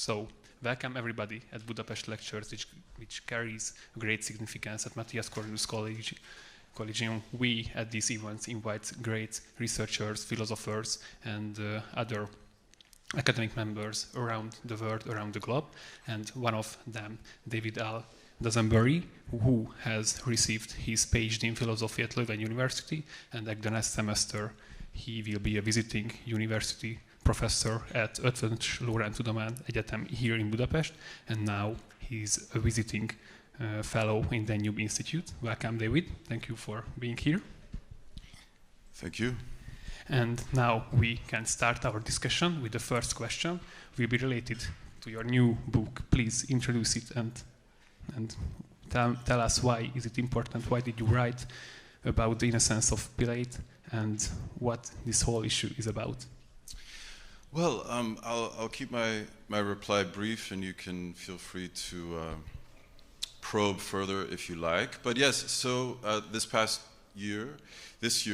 So, welcome everybody at Budapest Lectures, which carries a great significance at Matthias Corvinus Collegium. We at these events invite great researchers, philosophers, and other academic members around the world, around the globe. And one of them, David L. Dusenbury, who has received his PhD in philosophy at Leuven University, and at the next semester he will be a visiting university professor at Ötvös Loránd Tudomány Egyetem here in Budapest, and now he's a visiting fellow in Danube Institute. Welcome, David. Thank you for being here. Thank you. And now we can start our discussion with the first question. Will be related to your new book. Please introduce it and tell us why is it important. Why did you write about the innocence of Pilate and what this whole issue is about? Well, I'll keep my reply brief, and you can feel free to probe further if you like. But yes, so earlier this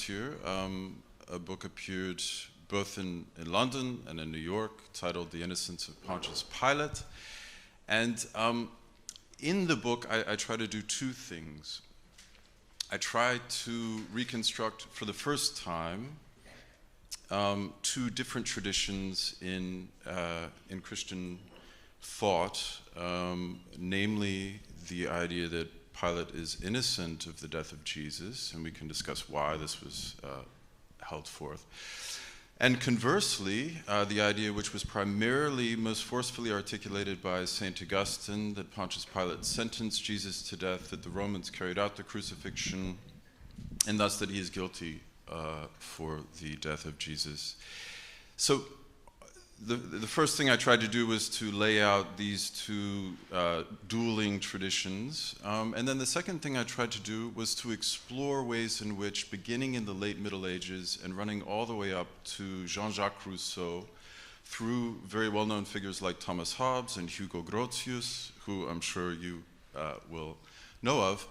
year, a book appeared both in London and in New York titled The Innocence of Pontius Pilate. And in the book, I try to do two things. I try to reconstruct for the first time two different traditions in Christian thought, namely the idea that Pilate is innocent of the death of Jesus, and we can discuss why this was held forth. And conversely, the idea which was primarily, most forcefully articulated by St. Augustine, that Pontius Pilate sentenced Jesus to death, that the Romans carried out the crucifixion, and thus that he is guilty for the death of Jesus. So the first thing I tried to do was to lay out these two dueling traditions. And then the second thing I tried to do was to explore ways in which, beginning in the late Middle Ages and running all the way up to Jean-Jacques Rousseau, through very well-known figures like Thomas Hobbes and Hugo Grotius, who I'm sure you will know of,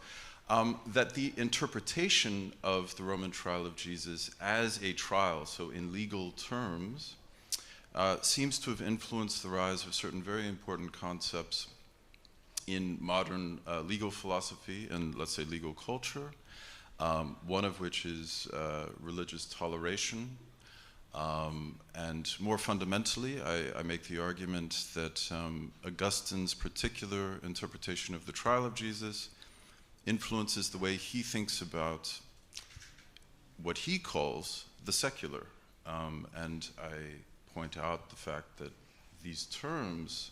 that the interpretation of the Roman trial of Jesus as a trial, so in legal terms, seems to have influenced the rise of certain very important concepts in modern legal philosophy and, let's say, legal culture, one of which is religious toleration. And more fundamentally, I make the argument that Augustine's particular interpretation of the trial of Jesus influences the way he thinks about what he calls the secular. And I point out the fact that these terms,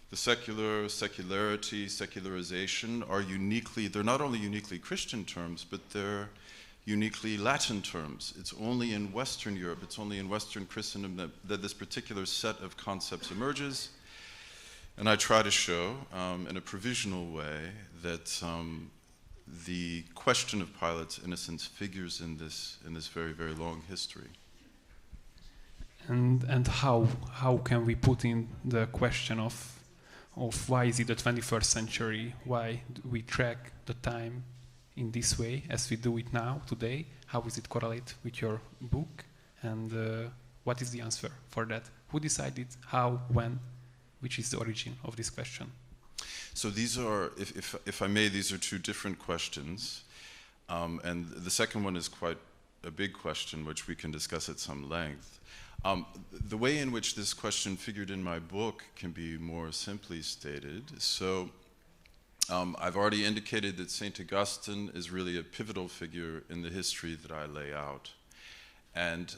the secular, secularity, secularization, are they're not only uniquely Christian terms, but they're uniquely Latin terms. It's only in Western Europe, it's only in Western Christendom that this particular set of concepts emerges. And I try to show, in a provisional way, that the question of Pilate's innocence figures in this very, very long history. And how can we put in the question of why is it the 21st century? Why do we track the time in this way as we do it now, today? How is it correlate with your book? And what is the answer for that? Who decided, how, when? Which is the origin of this question? So these are, if I may, these are two different questions. And the second one is quite a big question, which we can discuss at some length. The way in which this question figured in my book can be more simply stated. So I've already indicated that St. Augustine is really a pivotal figure in the history that I lay out. And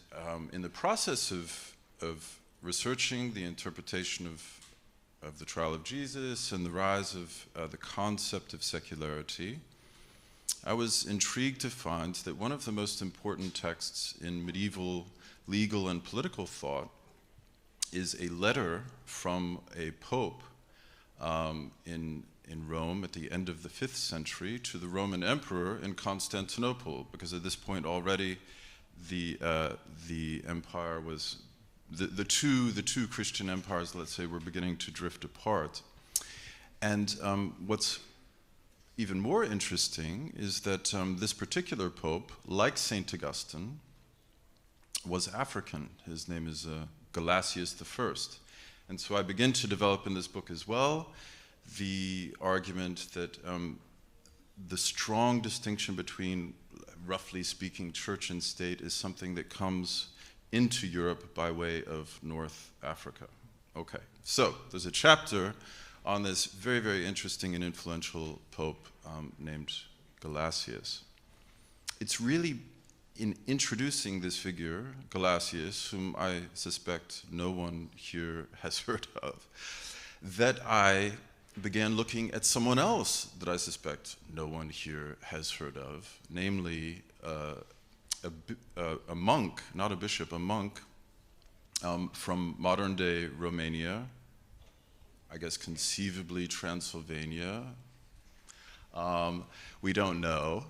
in the process of researching the interpretation of the trial of Jesus and the rise of the concept of secularity, I was intrigued to find that one of the most important texts in medieval legal and political thought is a letter from a pope in Rome at the end of the 5th century to the Roman emperor in Constantinople, because at this point already the empire was the two Christian empires, let's say, were beginning to drift apart. And what's even more interesting is that this particular pope, like St. Augustine, was African. His name is Gelasius I. And so I begin to develop in this book as well the argument that the strong distinction between, roughly speaking, church and state is something that comes into Europe by way of North Africa. Okay, so there's a chapter on this very, very interesting and influential pope named Gelasius. It's really in introducing this figure, Gelasius, whom I suspect no one here has heard of, that I began looking at someone else that I suspect no one here has heard of, namely a monk, not a bishop, a monk from modern-day Romania, I guess conceivably Transylvania. We don't know.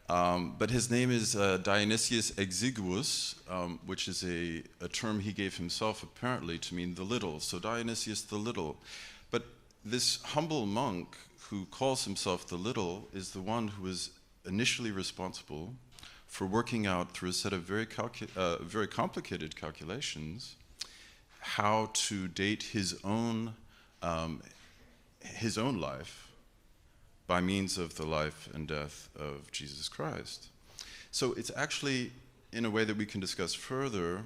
But his name is Dionysius Exiguus, which is a term he gave himself apparently to mean the little, so Dionysius the Little. But this humble monk who calls himself the Little is the one who is initially responsible for working out through a set of very complicated calculations how to date his own life by means of the life and death of Jesus Christ. So it's actually, in a way that we can discuss further,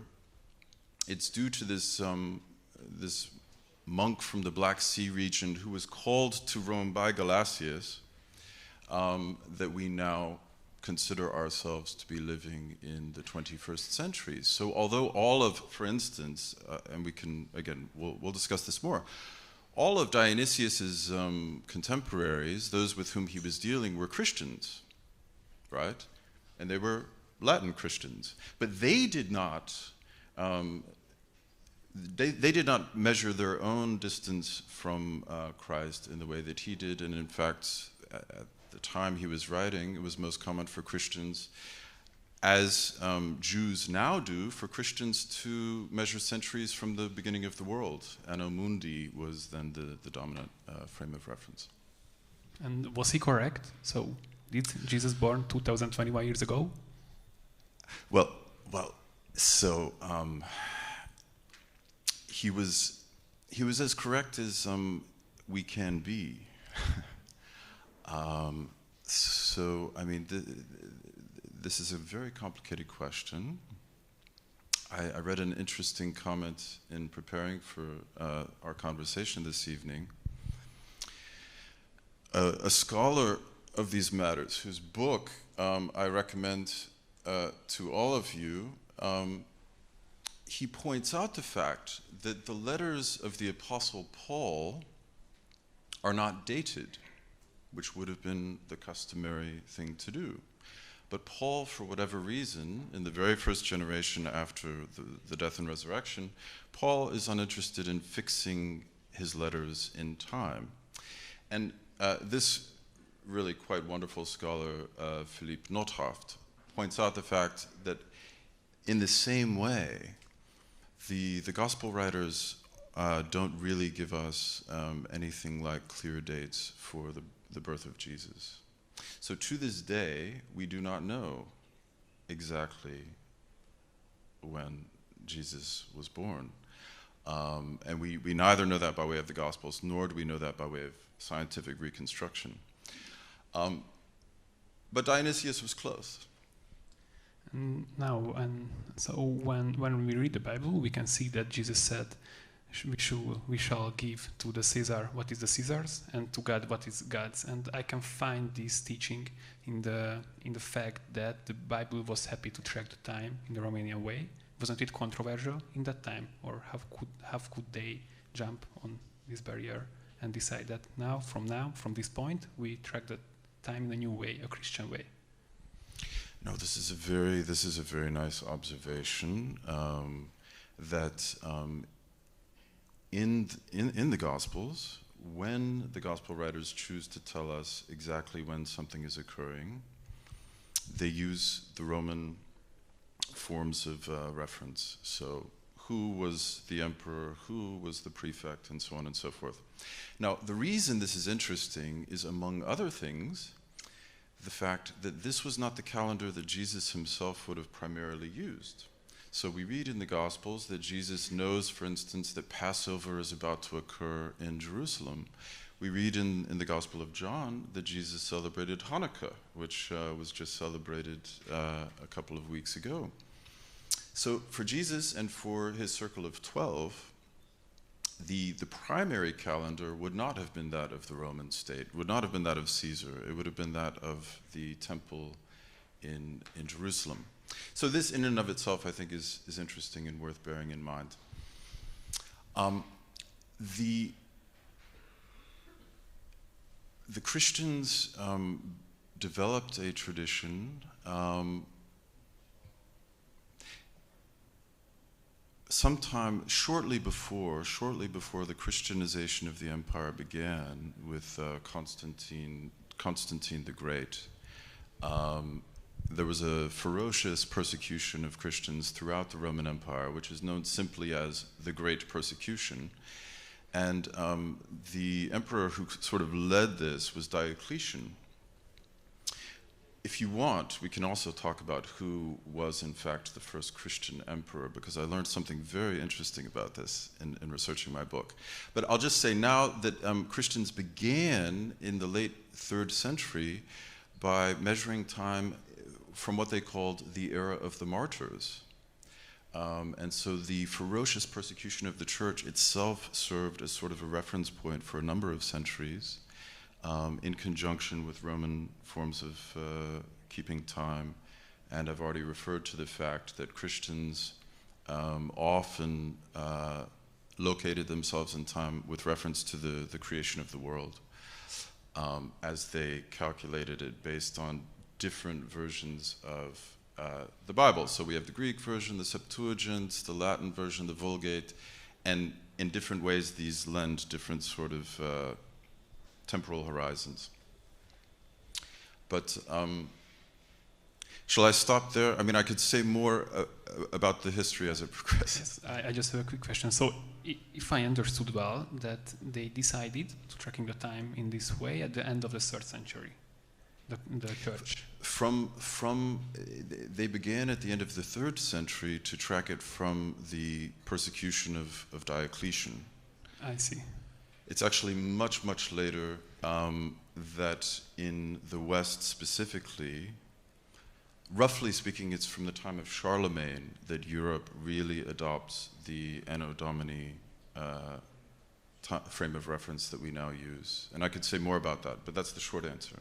it's due to this, this monk from the Black Sea region who was called to Rome by Gelasius that we now consider ourselves to be living in the 21st century. So although all of, for instance, and we can, again, we'll discuss this more, all of Dionysius's contemporaries, those with whom he was dealing, were Christians, right? And they were Latin Christians. But they did not, they did not measure their own distance from Christ in the way that he did. And in fact, at the time he was writing, it was most common for Christians, as Jews now do, for Christians to measure centuries from the beginning of the world. Anno Mundi was then the dominant frame of reference. And was he correct? So, did Jesus born 2021 years ago? Well, so he was as correct as we can be. So, I mean, this is a very complicated question. I read an interesting comment in preparing for our conversation this evening. A scholar of these matters, whose book I recommend to all of you, he points out the fact that the letters of the Apostle Paul are not dated, which would have been the customary thing to do. But Paul, for whatever reason, in the very first generation after the death and resurrection, Paul is uninterested in fixing his letters in time. And this really quite wonderful scholar, Philippe Nothaft, points out the fact that in the same way, the gospel writers don't really give us anything like clear dates for the birth of Jesus. So to this day, we do not know exactly when Jesus was born. And we neither know that by way of the Gospels, nor do we know that by way of scientific reconstruction. But Dionysius was close. Now, and so when we read the Bible, we can see that Jesus said, we shall give to the Caesar what is the Caesar's, and to God what is God's. And I can find this teaching in the fact that the Bible was happy to track the time in the Romanian way. Wasn't it controversial in that time, or how could they jump on this barrier and decide that from this point, we track the time in a new way, a Christian way? No, this is a very nice observation. That in the Gospels, when the Gospel writers choose to tell us exactly when something is occurring, they use the Roman forms of reference. So who was the emperor, who was the prefect, and so on and so forth. Now, the reason this is interesting is, among other things, the fact that this was not the calendar that Jesus himself would have primarily used. So we read in the Gospels that Jesus knows, for instance, that Passover is about to occur in Jerusalem. We read in the Gospel of John that Jesus celebrated Hanukkah, which was just celebrated a couple of weeks ago. So for Jesus and for his circle of 12, the primary calendar would not have been that of the Roman state, would not have been that of Caesar. It would have been that of the temple in Jerusalem. So this in and of itself, I think, is interesting and worth bearing in mind. The Christians developed a tradition sometime shortly before the Christianization of the empire began with Constantine the Great. There was a ferocious persecution of Christians throughout the Roman Empire, which is known simply as the Great Persecution. And the emperor who sort of led this was Diocletian. If you want, we can also talk about who was in fact the first Christian emperor, because I learned something very interesting about this in researching my book. But I'll just say now that Christians began in the late 3rd century by measuring time from what they called the era of the martyrs. And so the ferocious persecution of the church itself served as sort of a reference point for a number of centuries, in conjunction with Roman forms of keeping time. And I've already referred to the fact that Christians often located themselves in time with reference to the creation of the world, as they calculated it based on different versions of the Bible. So we have the Greek version, the Septuagint, the Latin version, the Vulgate, and in different ways these lend different sort of temporal horizons. But shall I stop there? I mean, I could say more about the history as it progresses. Yes, I just have a quick question. So if I understood well, that they decided to tracking the time in this way at the end of the 3rd century, the church. They began at the end of the 3rd century to track it from the persecution of Diocletian. I see. It's actually much, much later that in the West specifically, roughly speaking, it's from the time of Charlemagne that Europe really adopts the Anno Domini frame of reference that we now use. And I could say more about that, but that's the short answer.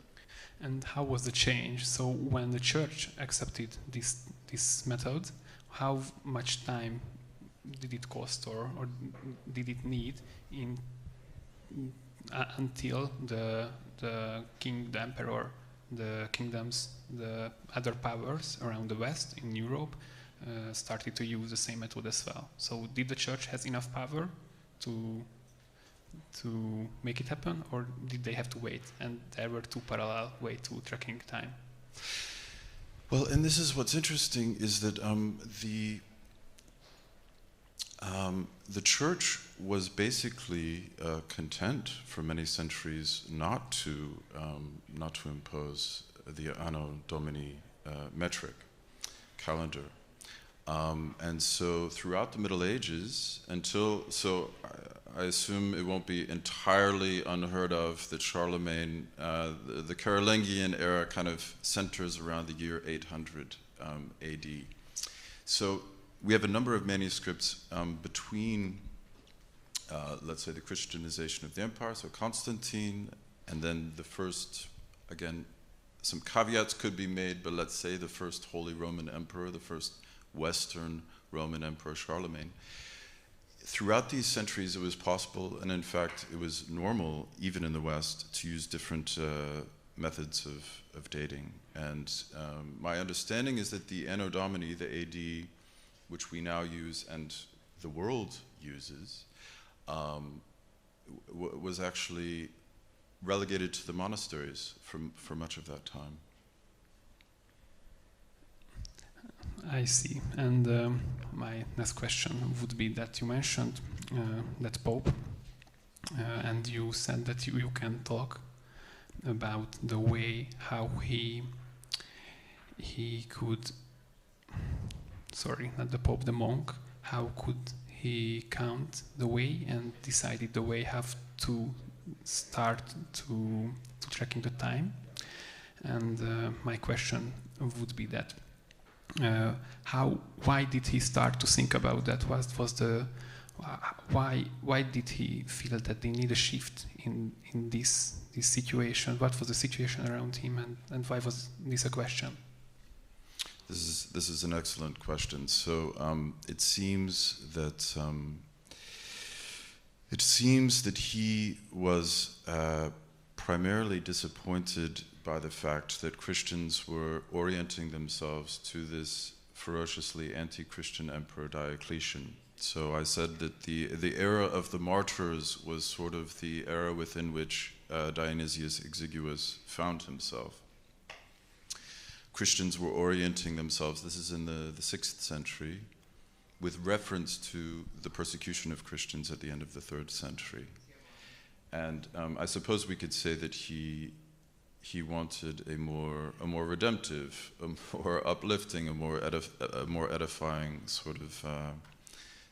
And how was the change? So when the church accepted this method, how much time did it cost or did it need until the king, the emperor, the kingdoms, the other powers around the West in Europe started to use the same method as well? So did the church has enough power to make it happen, or did they have to wait? And there were two parallel ways to tracking time. Well, and this is what's interesting, is that the church was basically content for many centuries not to impose the Anno Domini metric calendar. And so throughout the Middle Ages, I assume it won't be entirely unheard of that Charlemagne, the Carolingian era kind of centers around the year 800 AD. So we have a number of manuscripts between, let's say, the Christianization of the empire, so Constantine, and then the first, again, some caveats could be made, but let's say the first Holy Roman Emperor, the first Western Roman Emperor, Charlemagne. Throughout these centuries, it was possible, and in fact, it was normal, even in the West, to use different methods of dating. And my understanding is that the Anno Domini, the AD, which we now use and the world uses, was actually relegated to the monasteries for much of that time. I see. And my next question would be that you mentioned that Pope, and you said that you can talk about the way how he could sorry, not the Pope, the monk, how could he count the way and decided the way have to start to tracking the time? And my question would be that why did he start to think about that? What was the why did he feel that they need a shift in this situation? What was the situation around him, and why was this a question? This is an excellent question. So it seems that he was primarily disappointed by the fact that Christians were orienting themselves to this ferociously anti-Christian emperor Diocletian. So I said that the era of the martyrs was sort of the era within which Dionysius Exiguus found himself. Christians were orienting themselves, this is in the 6th century, with reference to the persecution of Christians at the end of the 3rd century. And I suppose we could say that he wanted a more redemptive, a more uplifting, a more edifying sort of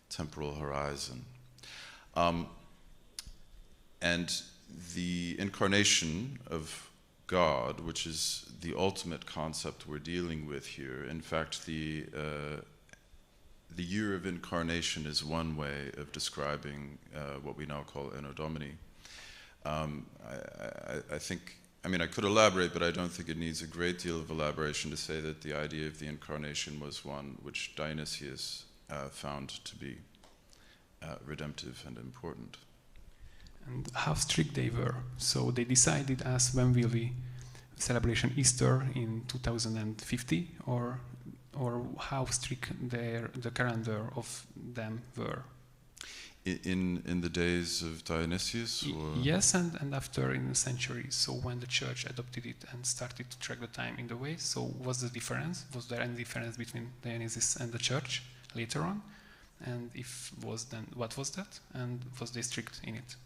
temporal horizon. And the incarnation of God, which is the ultimate concept we're dealing with here. In fact, the year of incarnation is one way of describing what we now call Anno Domini. I think, I mean, I could elaborate, but I don't think it needs a great deal of elaboration to say that the idea of the incarnation was one which Dionysius found to be redemptive and important. And how strict they were. So they decided as when will we celebration Easter in 2050, or how strict the calendar of them were. In the days of Dionysius? Or? Yes, and after in the centuries. So when the church adopted it and started to track the time in the way, so what's the difference? Was there any difference between Dionysius and the church later on? And if was, then what was that? And was they strict in it?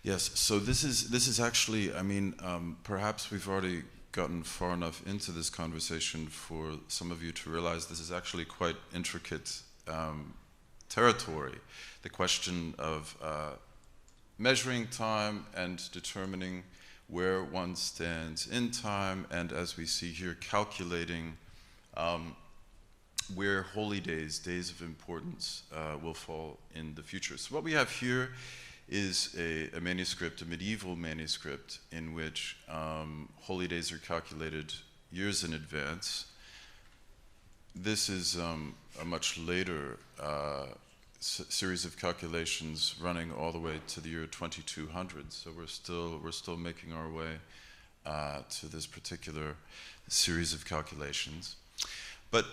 Yes, so this is actually, I mean, perhaps we've already gotten far enough into this conversation for some of you to realize this is actually quite intricate territory. The question of measuring time and determining where one stands in time, and as we see here, calculating where holy days, days of importance, will fall in the future. So what we have here is a manuscript, a medieval manuscript, in which holy days are calculated years in advance. This is a much later series of calculations running all the way to the year 2200. So we're still making our way to this particular series of calculations. But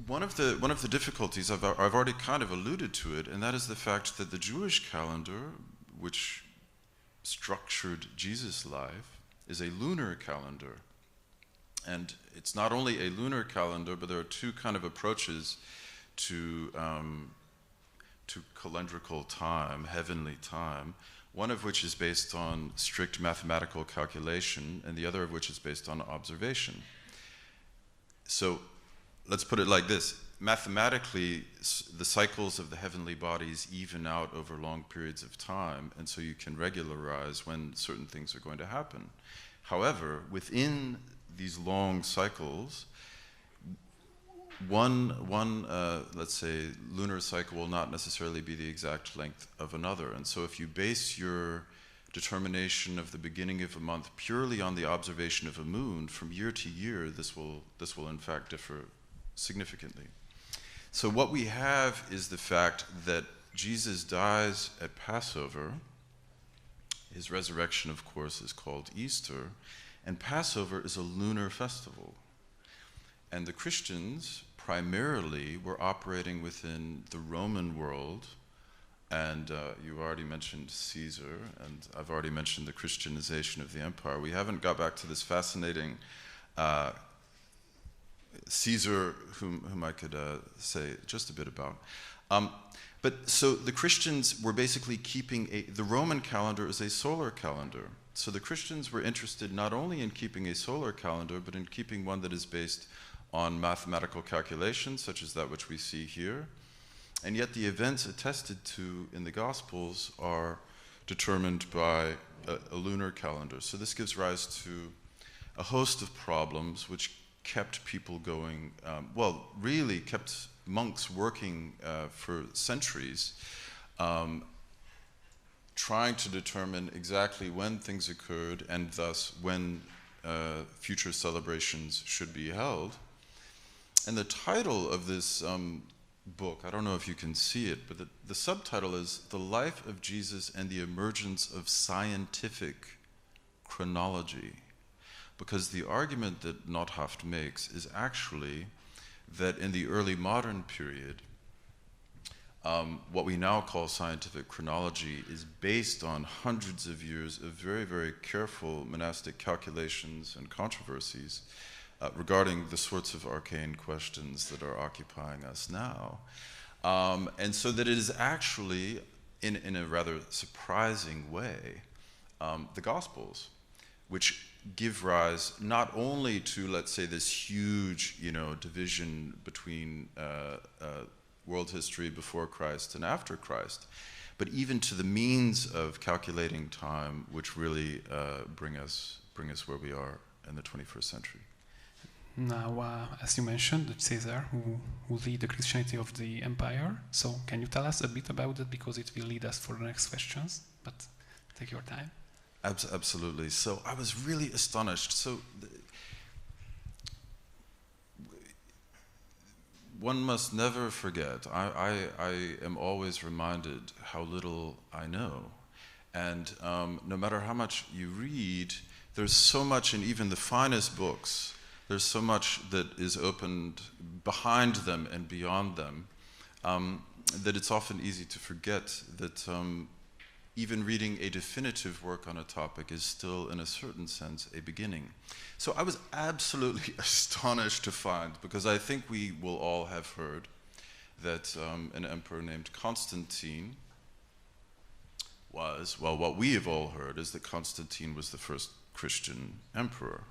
one of the difficulties, I've already kind of alluded to it, and that is the fact that the Jewish calendar, which structured Jesus' life, is a lunar calendar. And it's not only a lunar calendar, but there are two kind of approaches to calendrical time, heavenly time, one of which is based on strict mathematical calculation, and the other of which is based on observation. So let's put it like this. Mathematically, the cycles of the heavenly bodies even out over long periods of time, and so you can regularize when certain things are going to happen. However, within these long cycles, one let's say, lunar cycle will not necessarily be the exact length of another. And so if you base your determination of the beginning of a month purely on the observation of a moon, from year to year, this will in fact differ significantly. So what we have is the fact that Jesus dies at Passover. His resurrection, of course, is called Easter, and Passover is a lunar festival. And the Christians primarily were operating within the Roman world, and you already mentioned Caesar, and I've already mentioned the Christianization of the empire. We haven't got back to this fascinating Caesar, whom I could say just a bit about. But so the Christians were basically keeping the Roman calendar is a solar calendar. So the Christians were interested not only in keeping a solar calendar, but in keeping one that is based on mathematical calculations, such as that which we see here. And yet the events attested to in the Gospels are determined by a lunar calendar. So this gives rise to a host of problems which kept people going, really kept monks working for centuries, trying to determine exactly when things occurred and thus when future celebrations should be held. And the title of this book, I don't know if you can see it, but the subtitle is The Life of Jesus and the Emergence of Scientific Chronology. Because the argument that Nothaft makes is actually that in the early modern period, what we now call scientific chronology is based on hundreds of years of very, very careful monastic calculations and controversies regarding the sorts of arcane questions that are occupying us now. And so that it is actually, in a rather surprising way, the Gospels, which give rise not only to, let's say, this huge, division between world history before Christ and after Christ, but even to the means of calculating time, which really bring us where we are in the 21st century. Now, as you mentioned, the Caesar who lead the Christianity of the empire. So, can you tell us a bit about it, because it will lead us for the next questions? But take your time. Absolutely. So I was really astonished. So one must never forget. I am always reminded how little I know. And no matter how much you read, there's so much in even the finest books. There's so much that is opened behind them and beyond them that it's often easy to forget that even reading a definitive work on a topic is still, in a certain sense, a beginning. So I was absolutely astonished to find, because I think we will all have heard that an emperor named Constantine was, well, what we have all heard is that Constantine was the first Christian emperor.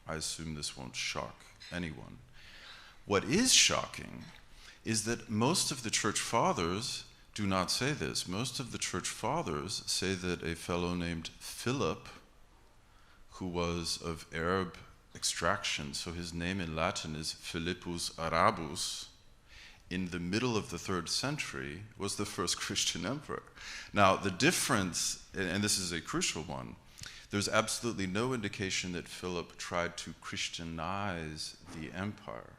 I assume this won't shock anyone. What is shocking is that most of the church fathers do not say this. Most of the church fathers say that a fellow named Philip, who was of Arab extraction, so his name in Latin is Philippus Arabus, in the middle of the 3rd century, was the first Christian emperor. Now, the difference, and this is a crucial one, there's absolutely no indication that Philip tried to Christianize the empire.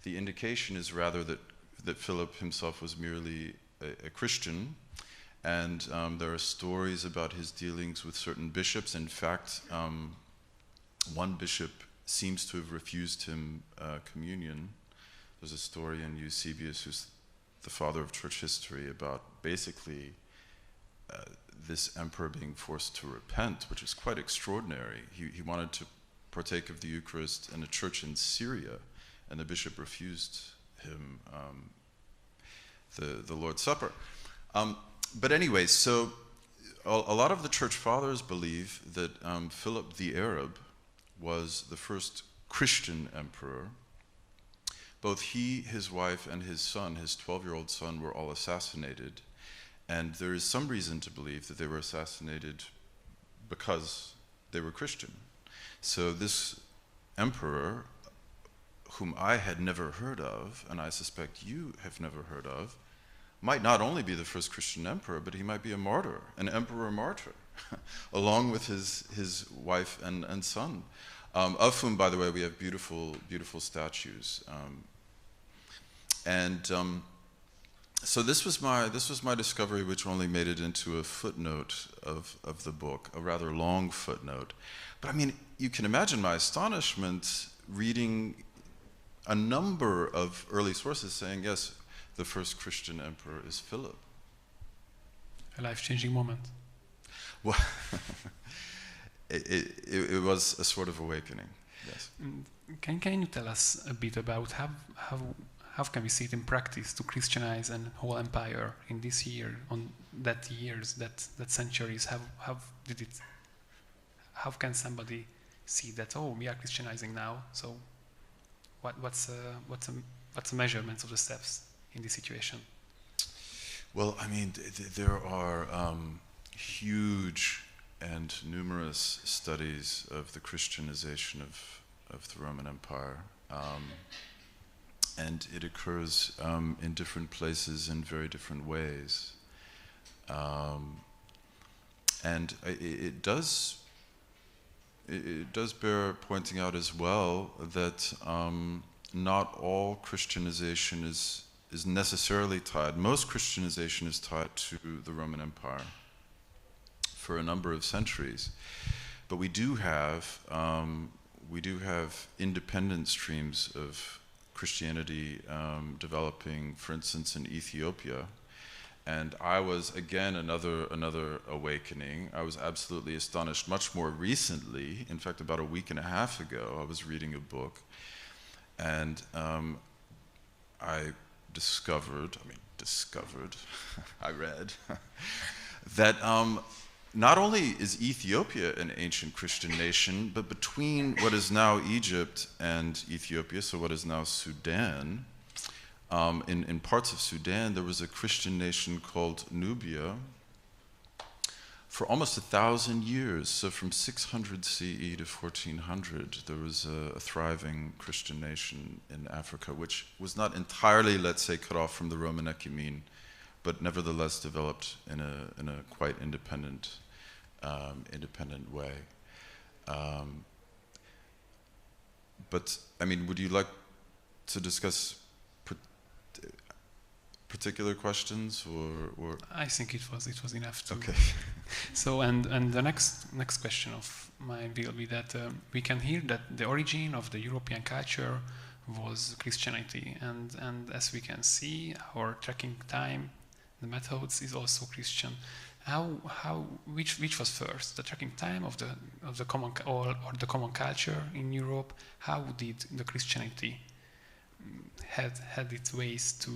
The indication is rather that Philip himself was merely a Christian, and there are stories about his dealings with certain bishops. In fact, one bishop seems to have refused him communion. There's a story in Eusebius, who's the father of church history, about basically this emperor being forced to repent, which is quite extraordinary. He wanted to partake of the Eucharist in a church in Syria, and the bishop refused him the Lord's Supper. But anyway, so a lot of the church fathers believe that Philip the Arab was the first Christian emperor. Both he, his wife, and his son, his 12-year-old son, were all assassinated. And there is some reason to believe that they were assassinated because they were Christian. So this emperor, whom I had never heard of, and I suspect you have never heard of, might not only be the first Christian emperor, but he might be a martyr, an emperor martyr, along with his wife and son, of whom, by the way, we have beautiful, beautiful statues. So this was my discovery, which only made it into a footnote of the book, a rather long footnote. But I mean, you can imagine my astonishment reading a number of early sources saying, yes, the first Christian emperor is Philip. A life-changing moment. Well, it was a sort of awakening, yes. Can you tell us a bit about how can we see it in practice to Christianize an whole empire in this year, on that years, that centuries? How can somebody see that, oh, we are Christianizing now, so what's the measurements of the steps in this situation? Well, I mean, there are huge and numerous studies of the Christianization of the Roman Empire, and it occurs in different places in very different ways, and it does bear pointing out as well that not all Christianization is necessarily tied. Most Christianization is tied to the Roman Empire for a number of centuries, but we do have independent streams of Christianity developing, for instance, in Ethiopia. And I was, again, another awakening. I was absolutely astonished much more recently. In fact, about a week and a half ago, I was reading a book, and I read that not only is Ethiopia an ancient Christian nation, but between what is now Egypt and Ethiopia, so what is now Sudan, in parts of Sudan, there was a Christian nation called Nubia for almost 1,000 years. So from 600 CE to 1400, there was a thriving Christian nation in Africa, which was not entirely, let's say, cut off from the Roman ecumene, but nevertheless developed in a quite independent way. But I mean, would you like to discuss particular questions, or? I think it was enough to. Okay. So and the next question of mine will be that we can hear that the origin of the European culture was Christianity, and as we can see, our tracking time, the methods is also Christian. Which was first, the tracking time of the common or the common culture in Europe? How did the Christianity had its ways to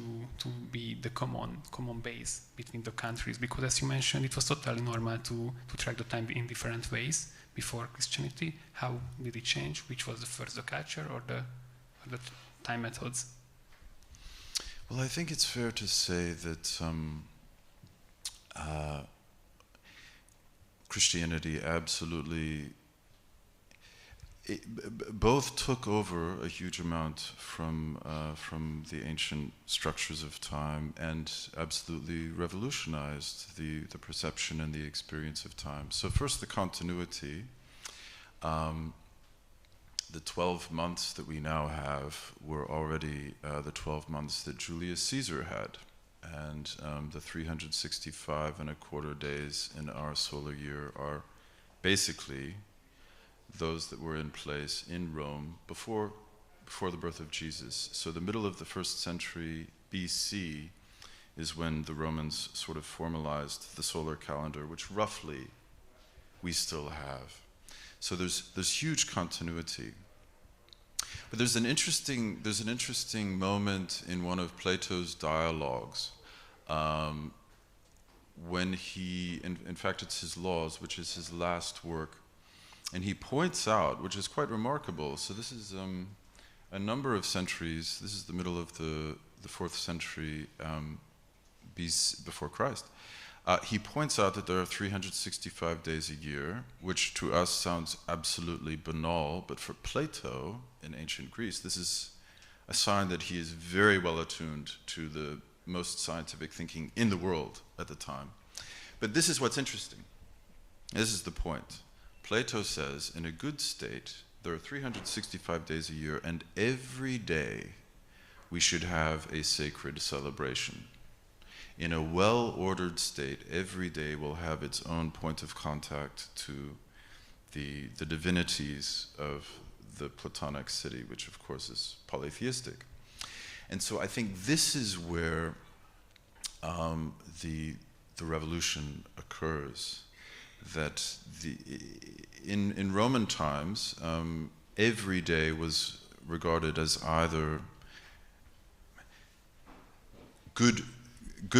be the common base between the countries? Because as you mentioned, it was totally normal to track the time in different ways before Christianity. How did it change? Which was the first, the culture or the time methods? Well, I think it's fair to say that Christianity absolutely both took over a huge amount from the ancient structures of time and absolutely revolutionized the perception and the experience of time. So first, the continuity. The 12 months that we now have were already the 12 months that Julius Caesar had. And the 365 and a quarter days in our solar year are basically those that were in place in Rome before the birth of Jesus. So the middle of the 1st century BC is when the Romans sort of formalized the solar calendar, which roughly we still have. So there's huge continuity. But there's an interesting moment in one of Plato's dialogues when he, in fact it's his Laws, which is his last work, and he points out, which is quite remarkable, so this is a number of centuries, this is the middle of the 4th century BC, before Christ. He points out that there are 365 days a year, which to us sounds absolutely banal, but for Plato in ancient Greece, this is a sign that he is very well attuned to the most scientific thinking in the world at the time. But this is what's interesting. This is the point. Plato says, in a good state, there are 365 days a year, and every day we should have a sacred celebration. In a well-ordered state, every day will have its own point of contact to the divinities of the Platonic city, which of course is polytheistic. And so I think this is where the revolution occurs. That in Roman times, every day was regarded as either good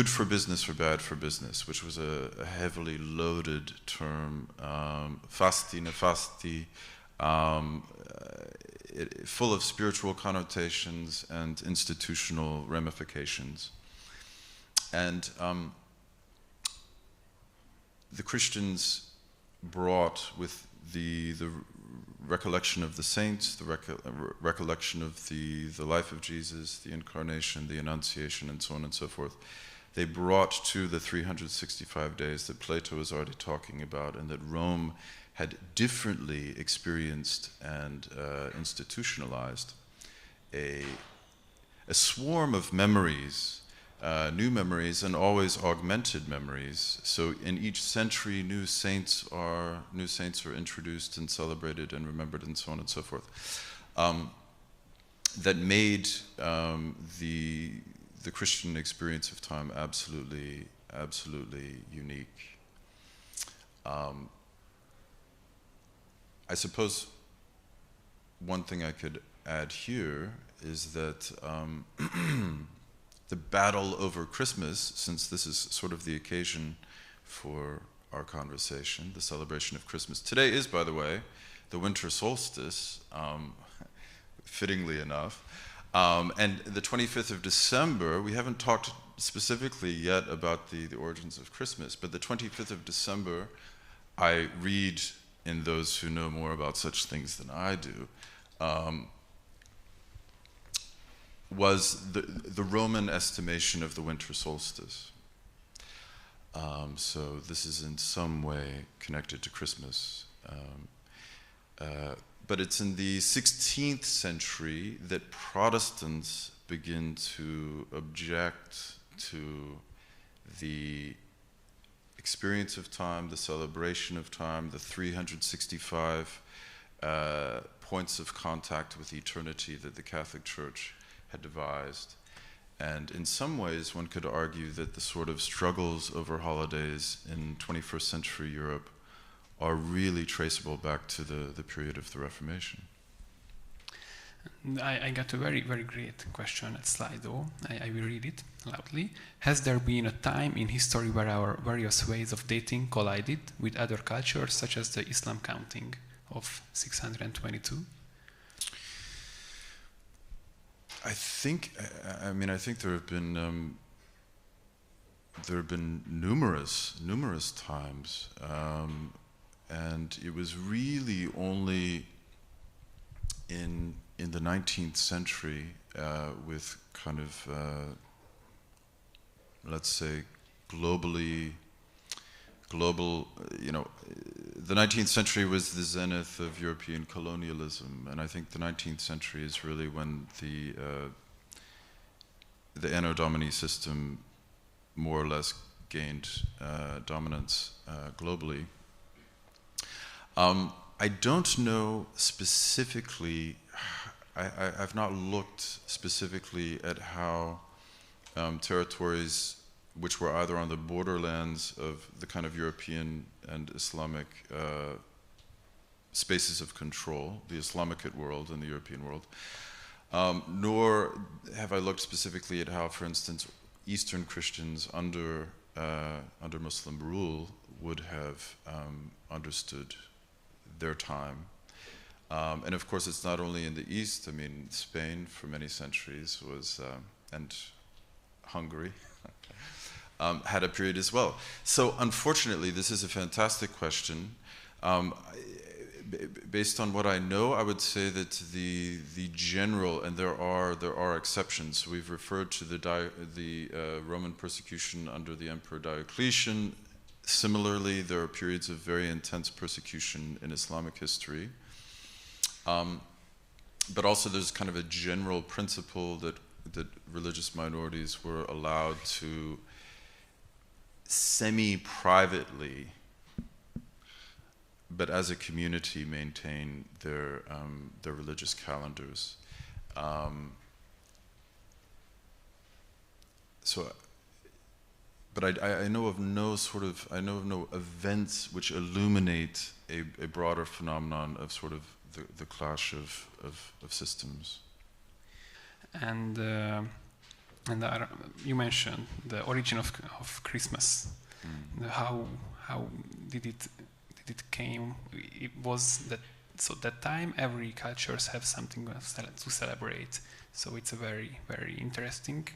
for business or bad for business, which was a heavily loaded term. Fasti, nefasti. full of spiritual connotations and institutional ramifications. And the Christians brought with the recollection of the saints, the recollection of the life of Jesus, the incarnation, the Annunciation, and so on and so forth. They brought to the 365 days that Plato was already talking about, and that Rome had differently experienced and institutionalized, a swarm of memories, new memories, and always augmented memories. So in each century, new saints are introduced and celebrated and remembered, and so on and so forth. That made the Christian experience of time absolutely unique. I suppose one thing I could add here is that the battle over Christmas, since this is sort of the occasion for our conversation, the celebration of Christmas. Today is, by the way, the winter solstice, fittingly enough. And the 25th of December, we haven't talked specifically yet about the origins of Christmas, but the 25th of December, I read in those who know more about such things than I do, was the Roman estimation of the winter solstice. So this is in some way connected to Christmas. But it's in the 16th century that Protestants begin to object to the experience of time, the celebration of time, the 365 points of contact with eternity that the Catholic Church had devised. And in some ways, one could argue that the sort of struggles over holidays in 21st century Europe are really traceable back to the period of the Reformation. I got a very, very great question at Slido. I will read it loudly. Has there been a time in history where our various ways of dating collided with other cultures, such as the Islam counting of 622? I think there have been numerous times, and it was really only in the 19th century with kind of let's say global, the 19th century was the zenith of European colonialism, and I think the 19th century is really when the Anno Domini system more or less gained dominance globally. I don't know specifically, I've not looked specifically at how territories which were either on the borderlands of the kind of European and Islamic spaces of control, the Islamicate world and the European world, nor have I looked specifically at how, for instance, Eastern Christians under Muslim rule would have understood their time. And of course, it's not only in the East. I mean, Spain for many centuries was, and Hungary, had a period as well. So unfortunately, this is a fantastic question. Based on what I know, I would say that the general, and there are exceptions. We've referred to the Roman persecution under the Emperor Diocletian. Similarly, there are periods of very intense persecution in Islamic history. But also there's kind of a general principle that religious minorities were allowed to semi-privately, but as a community, maintain their religious calendars. But I know of no events which illuminate a broader phenomenon of sort of the clash of systems. And you mentioned the origin of Christmas. How did it came? It was that so that time every cultures have something to celebrate. So it's a very, very interesting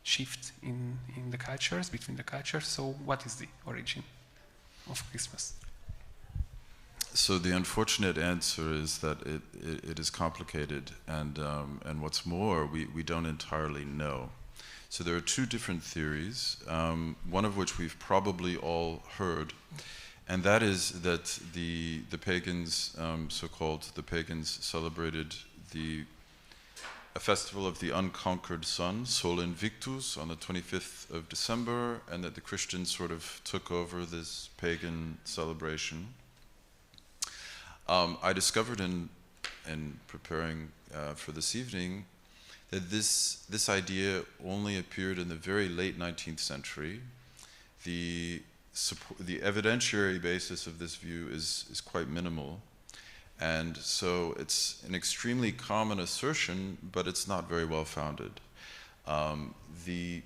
shift in the cultures, between the cultures. So what is the origin of Christmas? So the unfortunate answer is that it is complicated, and what's more, we don't entirely know. So there are two different theories, one of which we've probably all heard, and that is that the pagans, so-called the pagans, celebrated a festival of the unconquered sun, Sol Invictus, on the 25th of December, and that the Christians sort of took over this pagan celebration. I discovered in preparing for this evening that this idea only appeared in the very late 19th century. The evidentiary basis of this view is quite minimal, and so it's an extremely common assertion, but it's not very well founded. The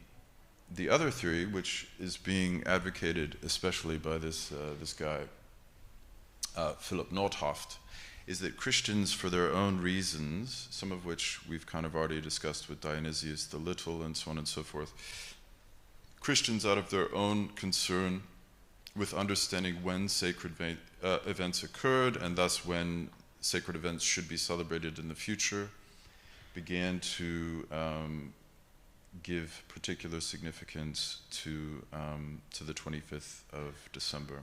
other theory, which is being advocated especially by this guy, Philip Nordhoft, is that Christians, for their own reasons, some of which we've kind of already discussed with Dionysius the Little and so on and so forth, Christians, out of their own concern with understanding when sacred events occurred, and thus when sacred events should be celebrated in the future, began to give particular significance to the 25th of December.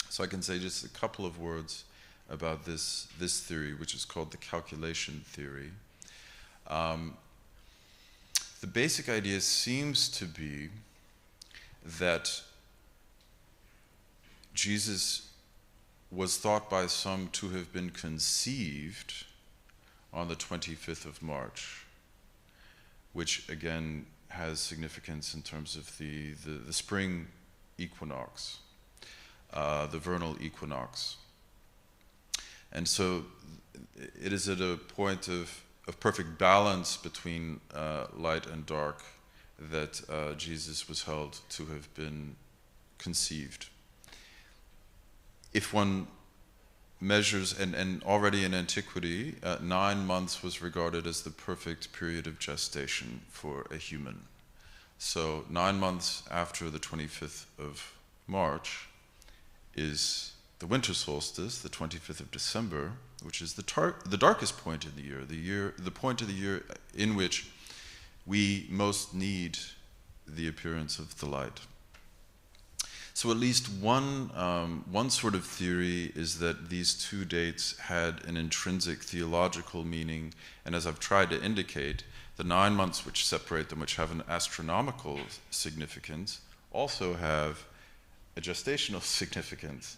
So I can say just a couple of words about this theory, which is called the calculation theory. The basic idea seems to be that Jesus was thought by some to have been conceived on the 25th of March, which again has significance in terms of the spring equinox, the vernal equinox. And so it is at a point of perfect balance between light and dark that Jesus was held to have been conceived. If one measures, and already in antiquity, 9 months was regarded as the perfect period of gestation for a human. So 9 months after the 25th of March is the winter solstice, the 25th of December, which is the darkest point in the year, the point of the year in which we most need the appearance of the light. So at least one sort of theory is that these two dates had an intrinsic theological meaning, and as I've tried to indicate, the 9 months which separate them, which have an astronomical significance, also have a gestational significance.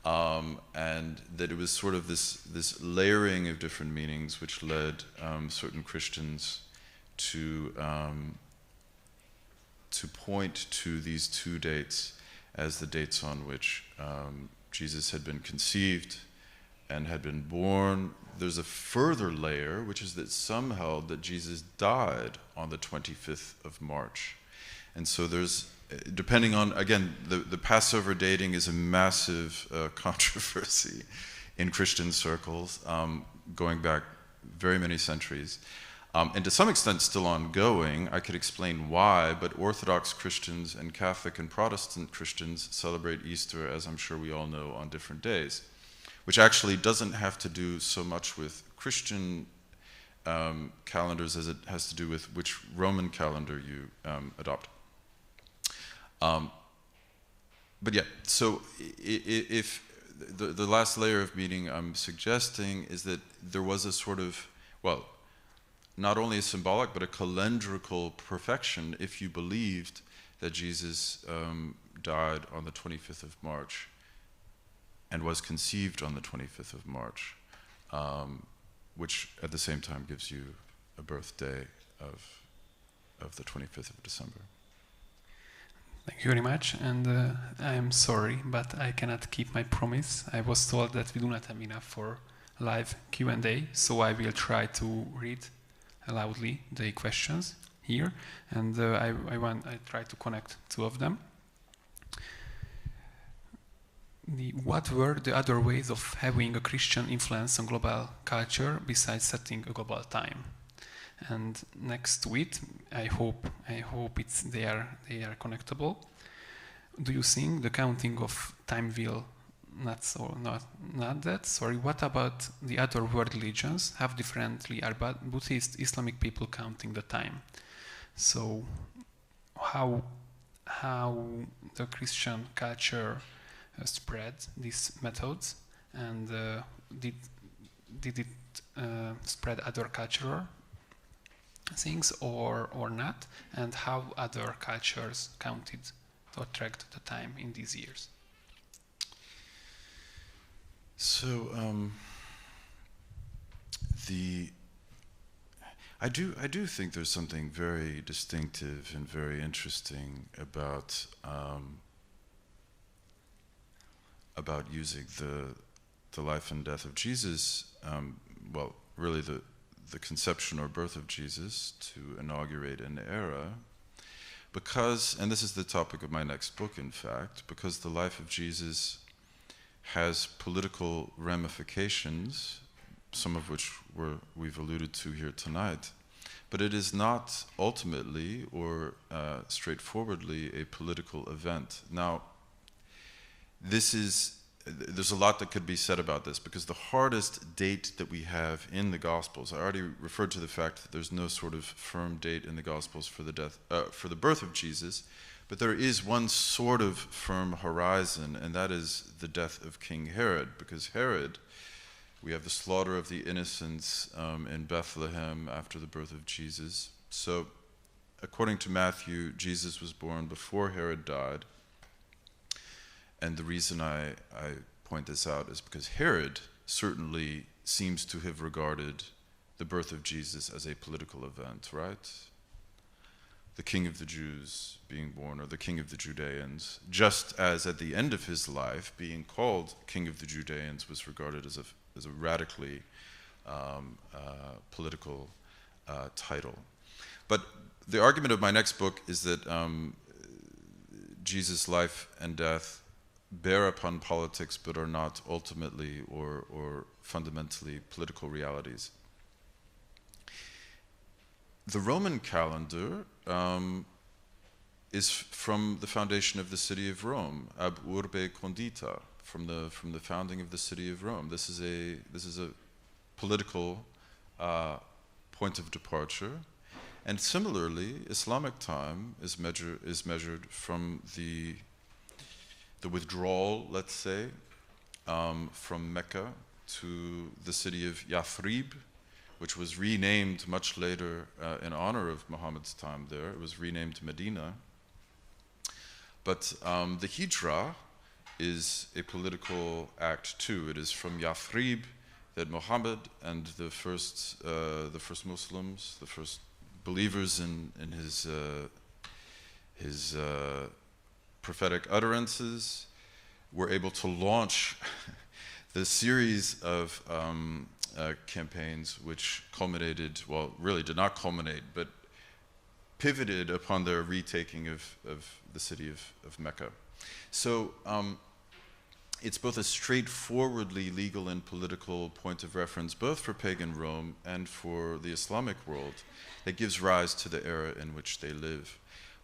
And that it was sort of this layering of different meanings which led certain Christians to point to these two dates as the dates on which Jesus had been conceived and had been born. There's a further layer, which is that some held that Jesus died on the 25th of March. And so there's, depending on, again, the Passover dating is a massive controversy in Christian circles, going back very many centuries. And to some extent still ongoing. I could explain why, but Orthodox Christians and Catholic and Protestant Christians celebrate Easter, as I'm sure we all know, on different days, which actually doesn't have to do so much with Christian calendars as it has to do with which Roman calendar you adopt. But yeah, so if the last layer of meaning I'm suggesting is that there was a sort of, well, not only a symbolic, but a calendrical perfection if you believed that Jesus died on the 25th of March and was conceived on the 25th of March, which at the same time gives you a birthday of the 25th of December. Thank you very much, and I am sorry, but I cannot keep my promise. I was told that we do not have enough for live Q&A, so I will try to read loudly the questions here, and I try to connect two of them. what were the other ways of having a Christian influence on global culture besides setting a global time? And next tweet, I hope they are connectable. Do you think the counting of time will not that? Sorry, what about the other world religions? How differently are Buddhist, Islamic people counting the time? So, how the Christian culture spread these methods, and did it spread other cultural things or not? And how other cultures counted or tracked the time in these years? So I do think there's something very distinctive and very interesting about using the life and death of Jesus, well, really the conception or birth of Jesus, to inaugurate an era, because, and this is the topic of my next book, in fact, because the life of Jesus has political ramifications, some of which we've alluded to here tonight, but it is not ultimately or straightforwardly a political event. Now, there's a lot that could be said about this, because the hardest date that we have in the Gospels, I already referred to the fact that there's no sort of firm date in the Gospels for the birth of Jesus, but there is one sort of firm horizon, and that is the death of King Herod, because Herod, we have the slaughter of the innocents in Bethlehem after the birth of Jesus. So, according to Matthew, Jesus was born before Herod died. And the reason I point this out is because Herod certainly seems to have regarded the birth of Jesus as a political event, right? The king of the Jews being born, or the king of the Judeans, just as at the end of his life, being called king of the Judeans was regarded as a radically political title. But the argument of my next book is that Jesus' life and death bear upon politics, but are not ultimately or fundamentally political realities. The Roman calendar is from the foundation of the city of Rome, ab urbe condita, from the founding of the city of Rome. This is a political point of departure, and similarly, Islamic time is measured from the withdrawal, let's say, from Mecca to the city of Yathrib, which was renamed much later in honor of Muhammad's time there. It was renamed Medina. But the Hijrah is a political act too. It is from Yathrib that Muhammad and the first Muslims, the first believers in his prophetic utterances, were able to launch the series of campaigns which culminated, well, really did not culminate, but pivoted upon their retaking of the city of Mecca. So it's both a straightforwardly legal and political point of reference, both for pagan Rome and for the Islamic world, that gives rise to the era in which they live.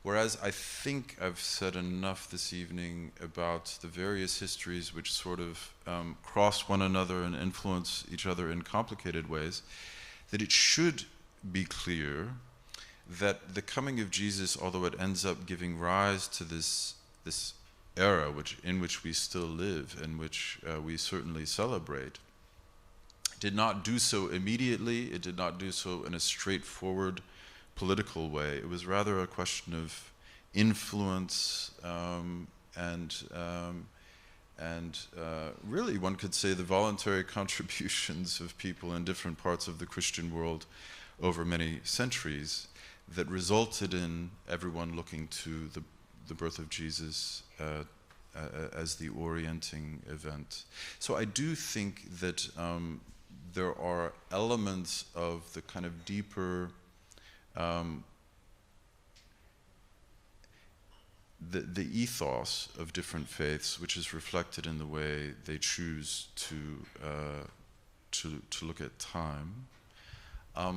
Whereas I think I've said enough this evening about the various histories which sort of cross one another and influence each other in complicated ways, that it should be clear that the coming of Jesus, although it ends up giving rise to this era in which we still live and which we certainly celebrate, did not do so immediately. It did not do so in a straightforward political way. It was rather a question of influence and really, one could say, the voluntary contributions of people in different parts of the Christian world over many centuries that resulted in everyone looking to the birth of Jesus as the orienting event. So I do think that there are elements of the kind of deeper the ethos of different faiths, which is reflected in the way they choose to look at time. I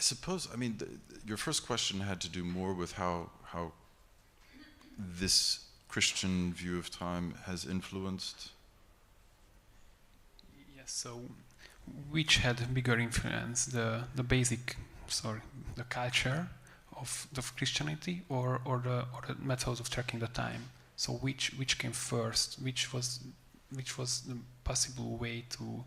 suppose, I mean, your first question had to do more with how this Christian view of time has influenced. Yes, so which had bigger influence, the culture of Christianity or the methods of tracking the time? So which came first? Which was the possible way to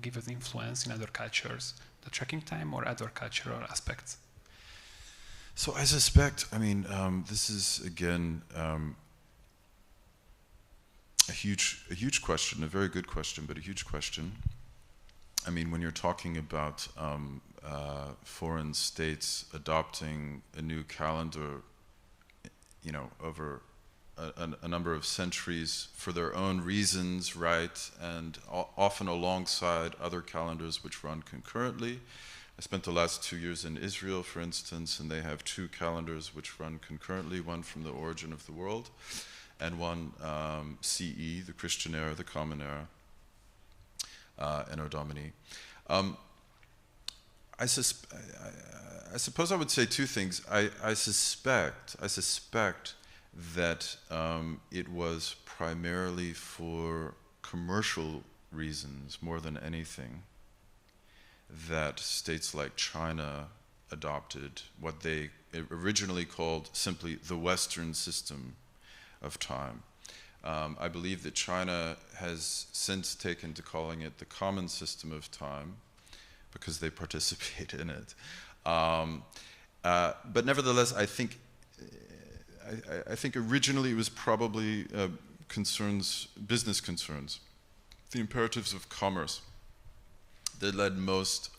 give us influence in other cultures, the tracking time or other cultural aspects? So I suspect, I mean, this is again a huge question, a very good question, but a huge question. I mean, when you're talking about foreign states adopting a new calendar, you know, over a number of centuries for their own reasons, right, and often alongside other calendars which run concurrently. I spent the last 2 years in Israel, for instance, and they have 2 calendars which run concurrently, one from the origin of the world, and one CE, the Christian era, the Common Era, Anno Domini. I suppose I would say 2 things. I suspect that it was primarily for commercial reasons more than anything that states like China adopted what they originally called simply the Western system of time. I believe that China has since taken to calling it the common system of time because they participate in it. But nevertheless, I think originally it was probably business concerns, the imperatives of commerce that led most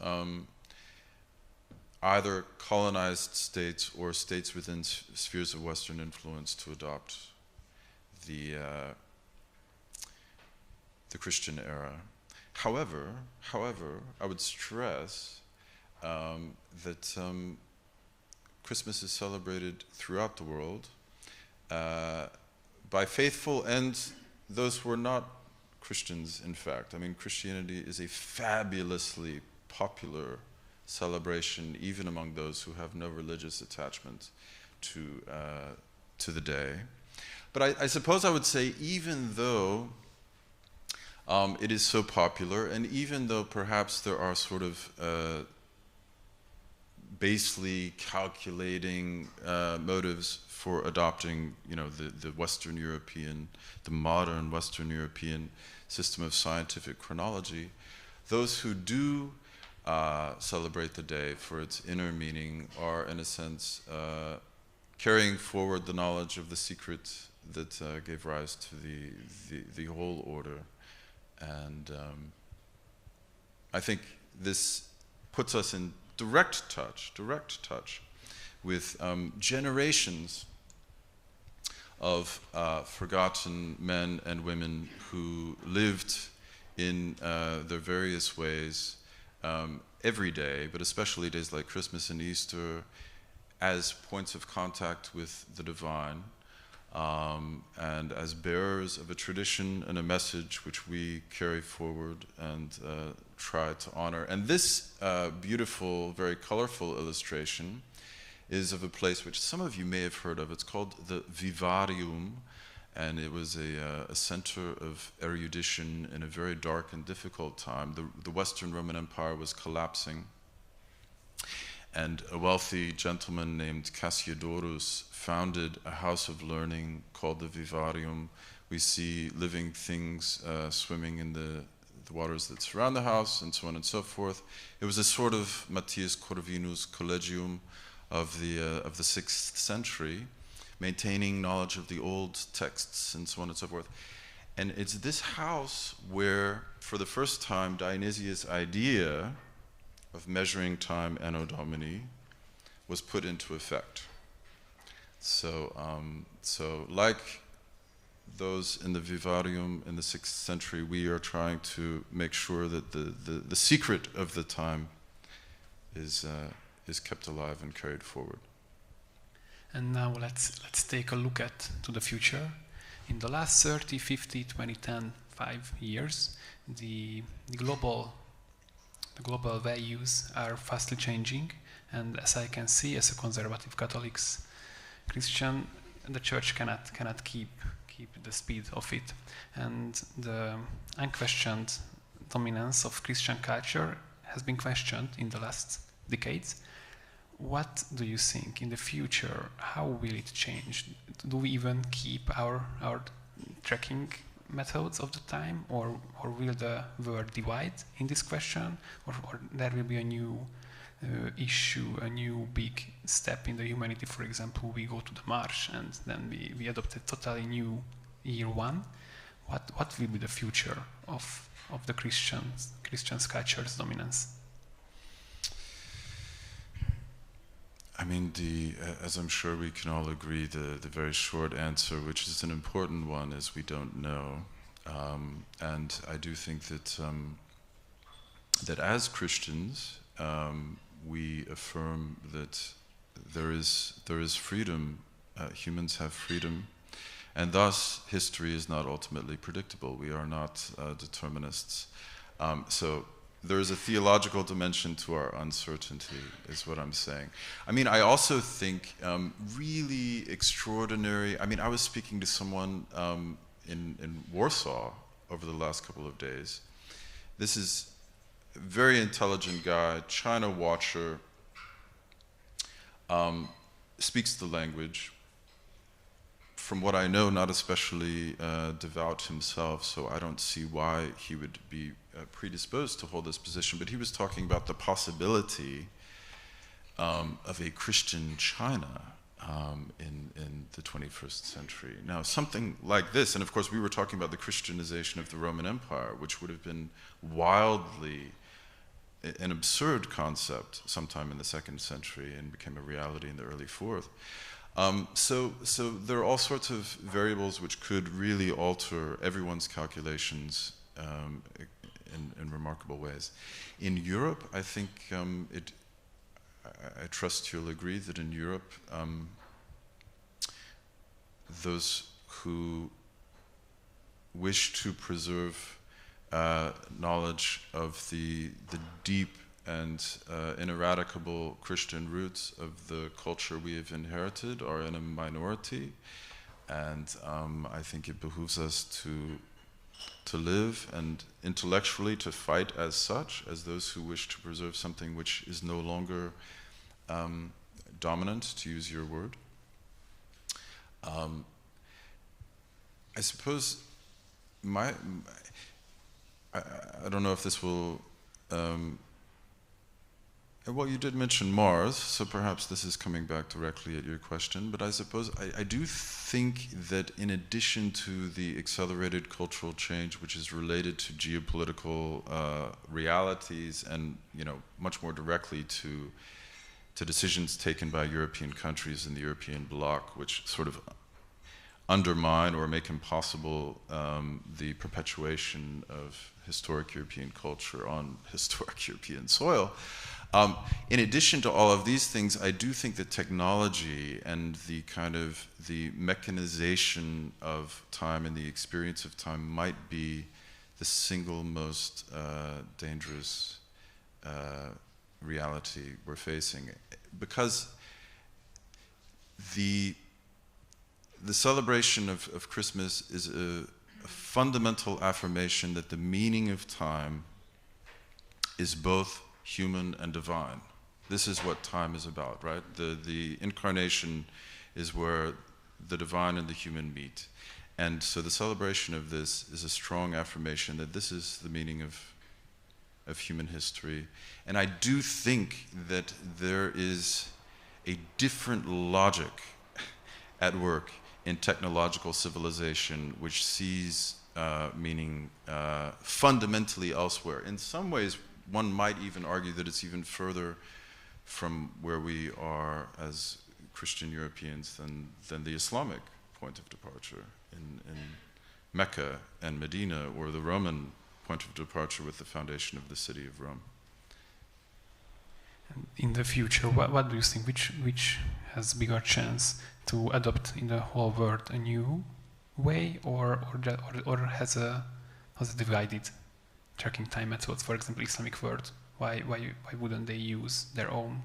either colonized states or states within spheres of Western influence to adopt the Christian era. However, I would stress that Christmas is celebrated throughout the world by faithful and those who are not Christians, in fact. I mean, Christianity is a fabulously popular celebration, even among those who have no religious attachment to the day. But I suppose I would say, even though it is so popular, and even though perhaps there are sort of basely calculating motives for adopting, you know, the Western European, the modern Western European system of scientific chronology, those who do celebrate the day for its inner meaning are, in a sense, carrying forward the knowledge of the secret that gave rise to the whole order. And I think this puts us in direct touch with generations of forgotten men and women who lived in their various ways every day, but especially days like Christmas and Easter, as points of contact with the divine, and as bearers of a tradition and a message which we carry forward and try to honor. And this beautiful, very colorful illustration is of a place which some of you may have heard of. It's called the Vivarium, and it was a center of erudition in a very dark and difficult time. The Western Roman Empire was collapsing, and a wealthy gentleman named Cassiodorus founded a house of learning called the Vivarium. We see living things swimming in the waters that surround the house, and so on and so forth. It was a sort of Matthias Corvinus Collegium of the 6th century, maintaining knowledge of the old texts, and so on and so forth. And it's this house where, for the first time, Dionysius' idea of measuring time Anno Domini was put into effect. So like those in the Vivarium in the 6th century, we are trying to make sure that the secret of the time is is kept alive and carried forward. And now let's take a look to the future. In the last 30, 50, 20, 10, 5 years, the global values are fastly changing, and as I can see, as a conservative Christian, the church cannot keep the speed of it, and the unquestioned dominance of Christian culture has been questioned in the last decades. What do you think in the future? How will it change? Do we even keep our tracking methods of the time, or will the world divide in this question, or there will be a new issue, a new big step in the humanity? For example, we go to the Mars and then we adopt a totally new year one. What will be the future of the Christian culture's dominance? I mean, as I'm sure we can all agree, the very short answer, which is an important one, is we don't know. And I do think that as Christians, we affirm that there is freedom. Humans have freedom, and thus history is not ultimately predictable. We are not determinists. So there is a theological dimension to our uncertainty, is what I'm saying. I mean, I also think really extraordinary. I mean, I was speaking to someone in Warsaw over the last couple of days. This is a very intelligent guy, China watcher, speaks the language. From what I know, not especially devout himself, so I don't see why he would be predisposed to hold this position. But he was talking about the possibility of a Christian China in the 21st century. Now, something like this, and of course we were talking about the Christianization of the Roman Empire, which would have been wildly an absurd concept sometime in the 2nd century and became a reality in the early 4th. So there are all sorts of variables which could really alter everyone's calculations in remarkable ways. In Europe, I think I trust you'll agree that in Europe, those who wish to preserve knowledge of the deep and ineradicable Christian roots of the culture we have inherited are in a minority, and I think it behooves us to live and intellectually to fight as such, as those who wish to preserve something which is no longer dominant, to use your word. I suppose I don't know if this will well, you did mention Mars, so perhaps this is coming back directly at your question, but I suppose I do think that in addition to the accelerated cultural change which is related to geopolitical realities and, you know, much more directly to decisions taken by European countries in the European bloc, which sort of undermine or make impossible the perpetuation of historic European culture on historic European soil. In addition to all of these things, I do think that technology and the kind of the mechanization of time and the experience of time might be the single most dangerous reality we're facing, because the celebration of Christmas is a fundamental affirmation that the meaning of time is both human and divine. This is what time is about, right? The incarnation is where the divine and the human meet. And so the celebration of this is a strong affirmation that this is the meaning of human history. And I do think that there is a different logic at work in technological civilization which sees meaning fundamentally elsewhere. In some ways, one might even argue that it's even further from where we are as Christian Europeans than the Islamic point of departure in Mecca and Medina, or the Roman point of departure with the foundation of the city of Rome. in the future, what do you think? Which has bigger chance to adopt in the whole world a new way, or has a divided tracking time methods? For example, Islamic world. Why wouldn't they use their own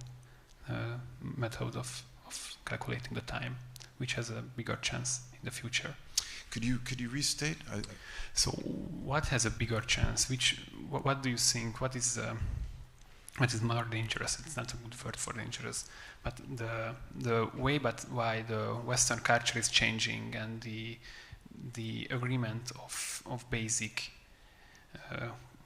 method of calculating the time, which has a bigger chance in the future? Could you restate? So, what has a bigger chance? What do you think? What is more dangerous? It's not a good word for dangerous, but the way, but why the Western culture is changing, and the agreement of basic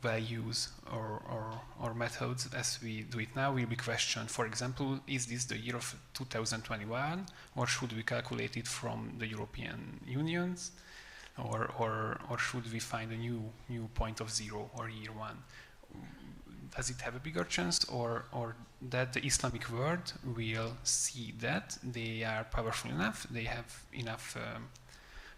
values or methods as we do it now will be questioned. For example, is this the year of 2021, or should we calculate it from the European Unions, or should we find a new point of zero or year one? Does it have a bigger chance, or that the Islamic world will see that they are powerful enough, they have enough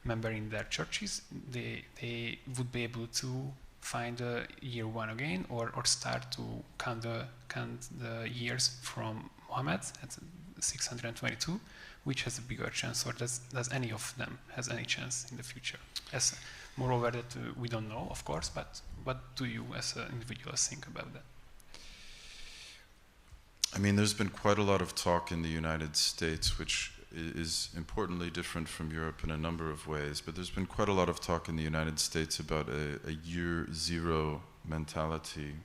members in their churches, they would be able to find year one again, or start to count the years from Muhammad at 622, which has a bigger chance, or does any of them has any chance in the future? As moreover, that we don't know, of course, but what do you as an individual think about that? I mean, there's been quite a lot of talk in the United States, which is importantly different from Europe in a number of ways, but there's been quite a lot of talk in the United States about a year zero mentality.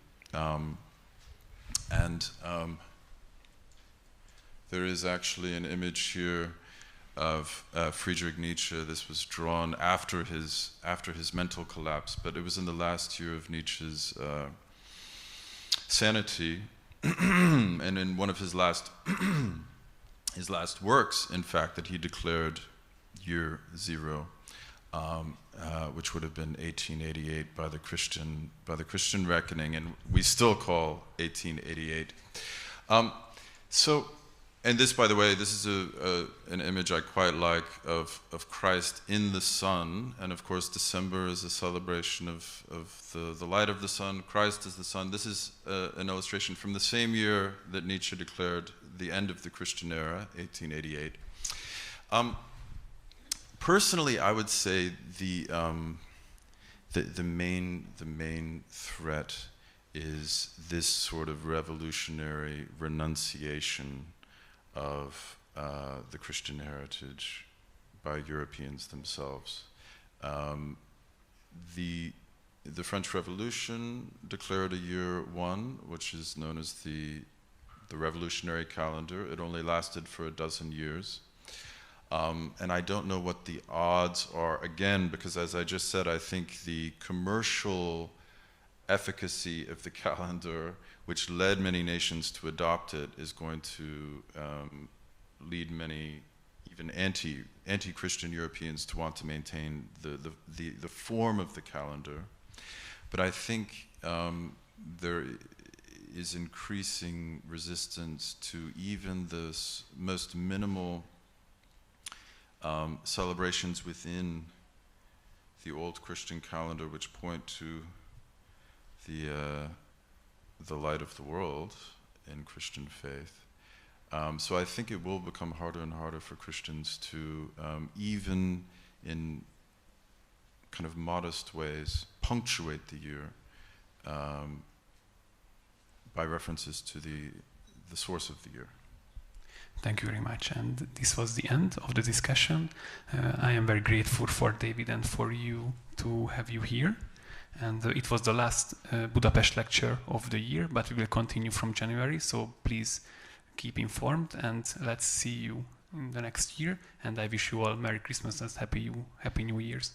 There is actually an image here of Friedrich Nietzsche. This was drawn after his mental collapse, but it was in the last year of Nietzsche's sanity, and in one of his last works, in fact, that he declared year zero, which would have been 1888 by the Christian reckoning, and we still call 1888. And this, by the way, this is an image I quite like of Christ in the sun, and of course December is a celebration of the light of the sun. Christ is the sun. This is an illustration from the same year that Nietzsche declared the end of the Christian era, 1888. Personally, I would say the main threat is this sort of revolutionary renunciation of the Christian heritage by Europeans themselves. The French Revolution declared a year one, which is known as the revolutionary calendar. It only lasted for a dozen years. And I don't know what the odds are, again, because as I just said, I think the commercial efficacy of the calendar, which led many nations to adopt it, is going to lead many, even anti-Christian Europeans to want to maintain the form of the calendar. But I think there is increasing resistance to even the most minimal celebrations within the old Christian calendar, which point to the light of the world in Christian faith. So I think it will become harder and harder for Christians to, even in kind of modest ways, punctuate the year by references to the source of the year. Thank you very much. And this was the end of the discussion. I am very grateful for David and for you to have you here. And it was the last Budapest lecture of the year, but we will continue from January. So please keep informed, and let's see you in the next year. And I wish you all Merry Christmas and Happy New Year's.